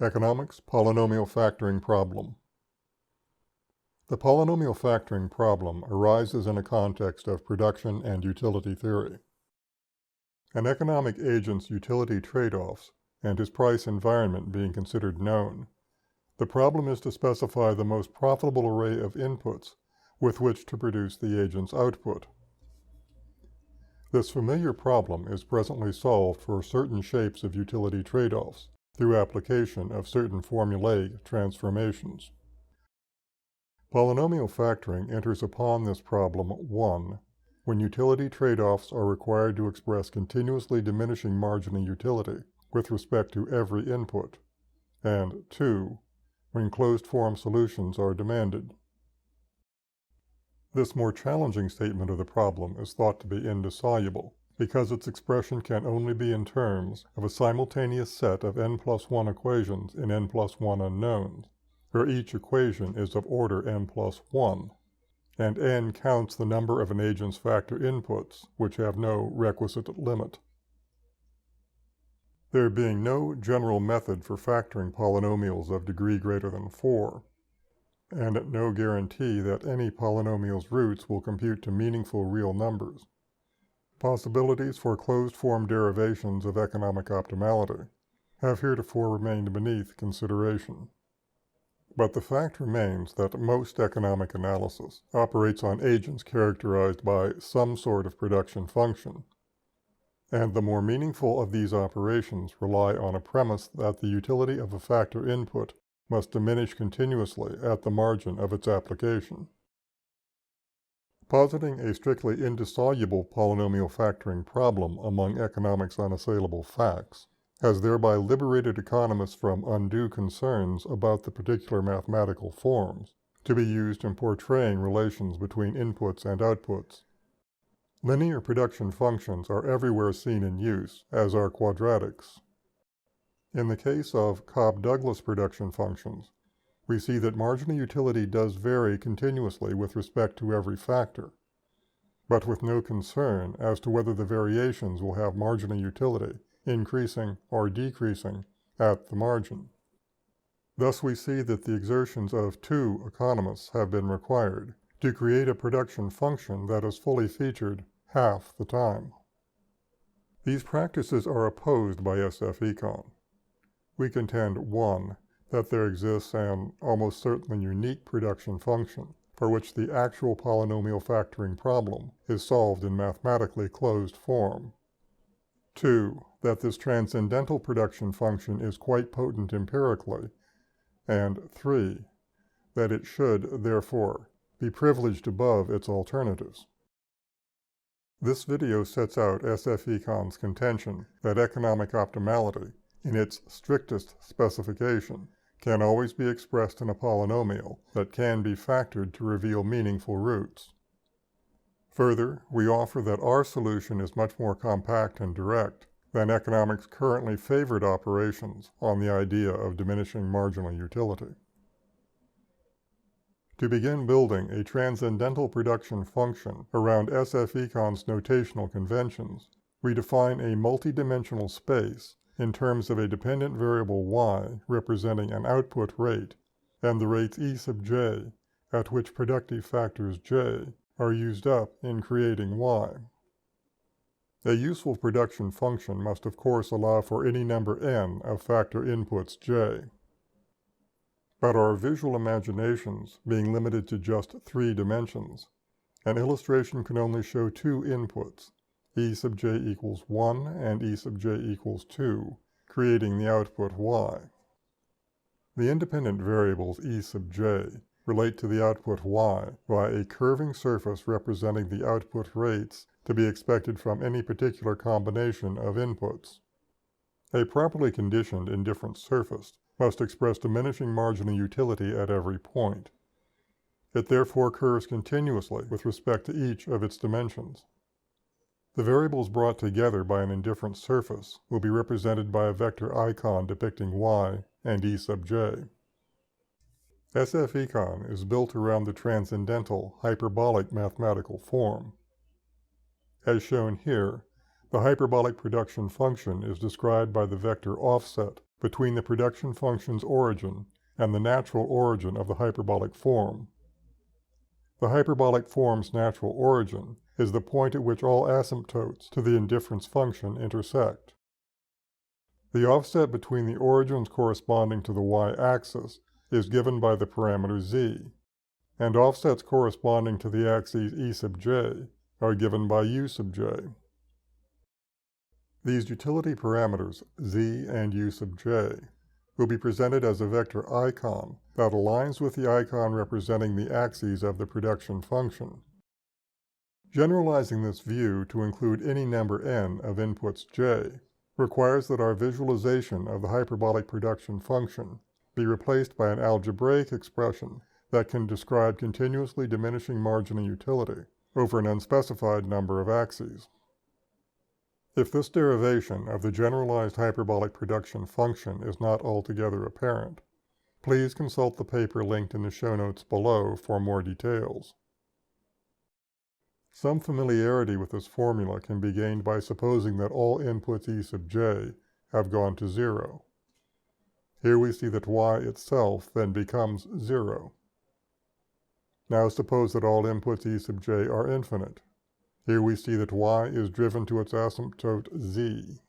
Economics Polynomial Factoring Problem. The polynomial factoring problem arises in a context of production and utility theory. An economic agent's utility trade-offs and his price environment being considered known, the problem is to specify the most profitable array of inputs with which to produce the agent's output. This familiar problem is presently solved for certain shapes of utility trade-offs through application of certain formulaic transformations. Polynomial factoring enters upon this problem 1. When utility trade-offs are required to express continuously diminishing marginal utility with respect to every input, and 2. When closed-form solutions are demanded. This more challenging statement of the problem is thought to be indissoluble, because its expression can only be in terms of a simultaneous set of n+1 equations in n+1 unknowns, where each equation is of order n+1, and n counts the number of an agent's factor inputs, which have no requisite limit. There being no general method for factoring polynomials of degree greater than 4, and no guarantee that any polynomial's roots will compute to meaningful real numbers, possibilities for closed-form derivations of economic optimality have heretofore remained beneath consideration. But the fact remains that most economic analysis operates on agents characterized by some sort of production function, and the more meaningful of these operations rely on a premise that the utility of a factor input must diminish continuously at the margin of its application. Positing a strictly indissoluble polynomial factoring problem among economics' unassailable facts has thereby liberated economists from undue concerns about the particular mathematical forms to be used in portraying relations between inputs and outputs. Linear production functions are everywhere seen in use, as are quadratics. In the case of Cobb-Douglas production functions, we see that marginal utility does vary continuously with respect to every factor, but with no concern as to whether the variations will have marginal utility increasing or decreasing at the margin. Thus we see that the exertions of 2 economists have been required to create a production function that is fully featured half the time. These practices are opposed by SFEcon. We contend 1. That there exists an almost certainly unique production function for which the actual polynomial factoring problem is solved in mathematically closed form. 2. That this transcendental production function is quite potent empirically, and 3. That it should, therefore, be privileged above its alternatives. This video sets out SFEcon's contention that economic optimality, in its strictest specification, can always be expressed in a polynomial that can be factored to reveal meaningful roots. Further, we offer that our solution is much more compact and direct than economics' currently favored operations on the idea of diminishing marginal utility. To begin building a transcendental production function around SFEcon's notational conventions, we define a multidimensional space in terms of a dependent variable y representing an output rate, and the rates e sub j at which productive factors j are used up in creating y. A useful production function must of course allow for any number n of factor inputs j. But our visual imaginations being limited to just 3 dimensions, an illustration can only show 2 inputs, e sub j equals 1 and e sub j equals 2, creating the output y. The independent variables e sub j relate to the output y by a curving surface representing the output rates to be expected from any particular combination of inputs. A properly conditioned indifferent surface must express diminishing marginal utility at every point. It therefore curves continuously with respect to each of its dimensions. The variables brought together by an indifferent surface will be represented by a vector icon depicting y and e sub j. SFEcon is built around the transcendental hyperbolic mathematical form. As shown here, the hyperbolic production function is described by the vector offset between the production function's origin and the natural origin of the hyperbolic form. The hyperbolic form's natural origin is the point at which all asymptotes to the indifference function intersect. The offset between the origins corresponding to the y-axis is given by the parameter z, and offsets corresponding to the axes e sub j are given by u sub j. These utility parameters, z and u sub j, will be presented as a vector icon that aligns with the icon representing the axes of the production function. Generalizing this view to include any number n of inputs j requires that our visualization of the hyperbolic production function be replaced by an algebraic expression that can describe continuously diminishing marginal utility over an unspecified number of axes. If this derivation of the generalized hyperbolic production function is not altogether apparent, please consult the paper linked in the show notes below for more details. Some familiarity with this formula can be gained by supposing that all inputs e sub j have gone to 0. Here we see that y itself then becomes 0. Now suppose that all inputs e sub j are infinite. Here we see that y is driven to its asymptote z.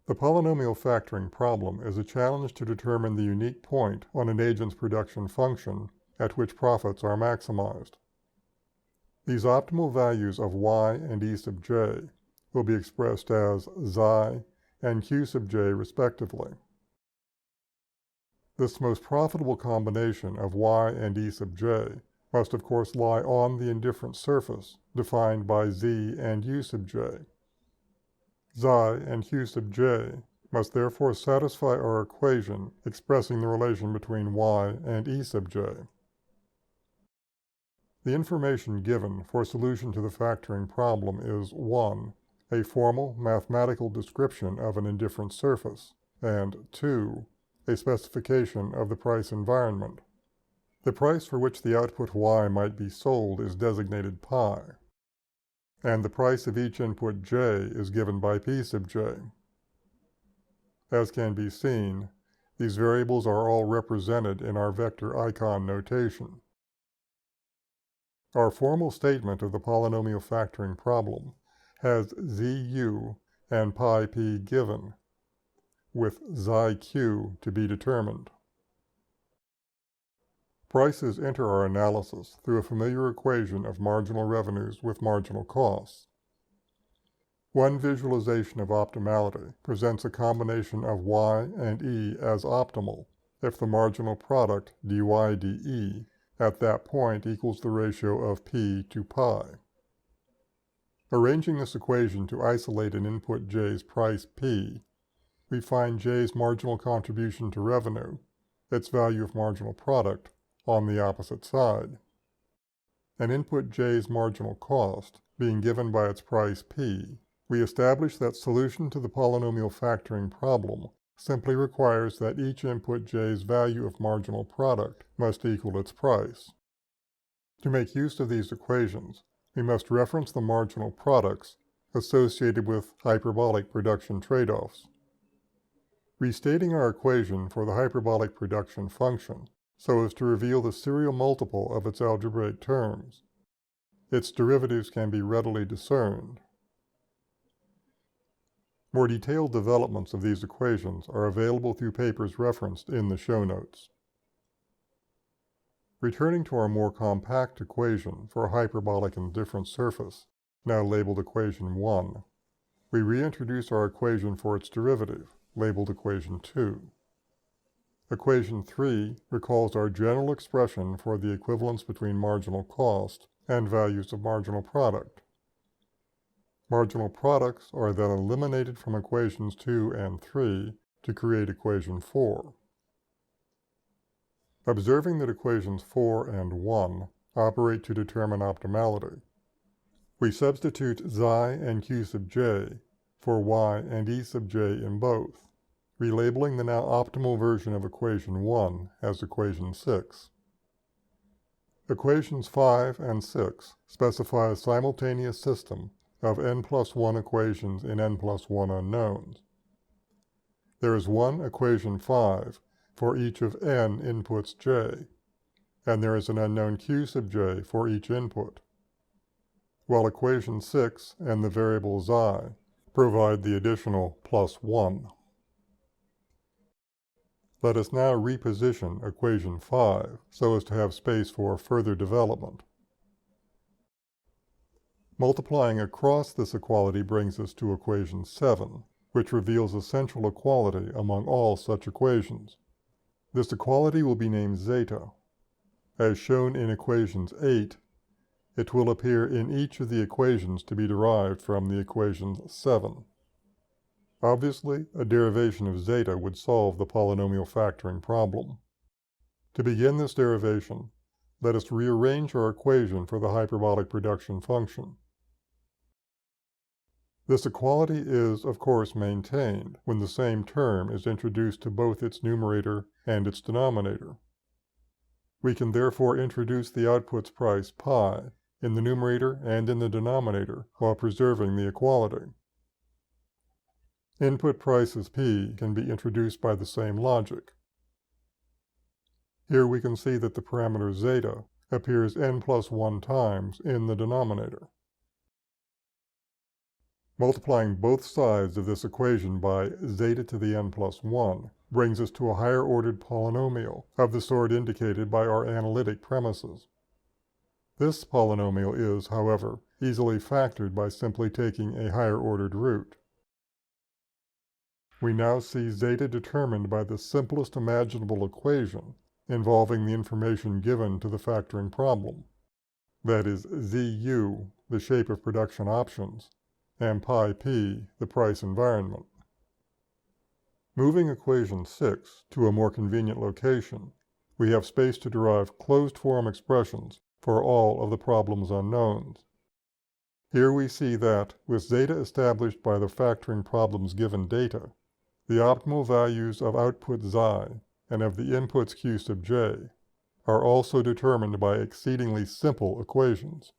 The polynomial factoring problem is a challenge to determine the unique point on an agent's production function at which profits are maximized. These optimal values of y and e sub j will be expressed as xi and q sub j respectively. This most profitable combination of y and e sub j must of course lie on the indifferent surface defined by z and u sub j. Xi and q sub j must therefore satisfy our equation expressing the relation between y and e sub j. The information given for solution to the factoring problem is 1. A formal mathematical description of an indifferent surface, and 2. A specification of the price environment. The price for which the output y might be sold is designated pi, and the price of each input j is given by p sub j. As can be seen, these variables are all represented in our vector icon notation. Our formal statement of the polynomial factoring problem has zu and pi p given, with xi q to be determined. Prices enter our analysis through a familiar equation of marginal revenues with marginal costs. One visualization of optimality presents a combination of y and e as optimal if the marginal product dy de at that point equals the ratio of p to pi. Arranging this equation to isolate an input j's price p, we find j's marginal contribution to revenue, its value of marginal product, on the opposite side. An input j's marginal cost being given by its price p, we establish that solution to the polynomial factoring problem simply requires that each input j's value of marginal product must equal its price. To make use of these equations, we must reference the marginal products associated with hyperbolic production trade-offs. Restating our equation for the hyperbolic production function so as to reveal the serial multiple of its algebraic terms, its derivatives can be readily discerned. More detailed developments of these equations are available through papers referenced in the show notes. Returning to our more compact equation for a hyperbolic indifferent surface, now labeled equation 1, we reintroduce our equation for its derivative, labeled equation 2. Equation 3 recalls our general expression for the equivalence between marginal cost and values of marginal product. Marginal products are then eliminated from equations 2 and 3 to create equation 4. Observing that equations 4 and 1 operate to determine optimality, we substitute xi and q sub j for y and e sub j in both, relabeling the now optimal version of equation 1 as equation 6. Equations 5 and 6 specify a simultaneous system of n plus 1 equations in n plus 1 unknowns. there is one equation 5 for each of n inputs j, and there is an unknown q sub j for each input, while equation 6 and the variable xi provide the additional +1. Let us now reposition equation 5 so as to have space for further development. Multiplying across this equality brings us to equation 7, which reveals a central equality among all such equations. This equality will be named zeta. As shown in equations 8, it will appear in each of the equations to be derived from the equation 7. Obviously, a derivation of zeta would solve the polynomial factoring problem. To begin this derivation, let us rearrange our equation for the hyperbolic production function. This equality is, of course, maintained when the same term is introduced to both its numerator and its denominator. We can therefore introduce the output's price pi in the numerator and in the denominator while preserving the equality. Input prices p can be introduced by the same logic. Here we can see that the parameter zeta appears n+1 times in the denominator. Multiplying both sides of this equation by zeta to the n+1 brings us to a higher-ordered polynomial of the sort indicated by our analytic premises. This polynomial is, however, easily factored by simply taking a higher-ordered root. We now see zeta determined by the simplest imaginable equation involving the information given to the factoring problem, that is ZU, the shape of production options, and pi p, the price environment. Moving equation 6 to a more convenient location, we have space to derive closed-form expressions for all of the problem's unknowns. Here we see that, with zeta established by the factoring problem's given data, the optimal values of output xi and of the inputs q sub j are also determined by exceedingly simple equations.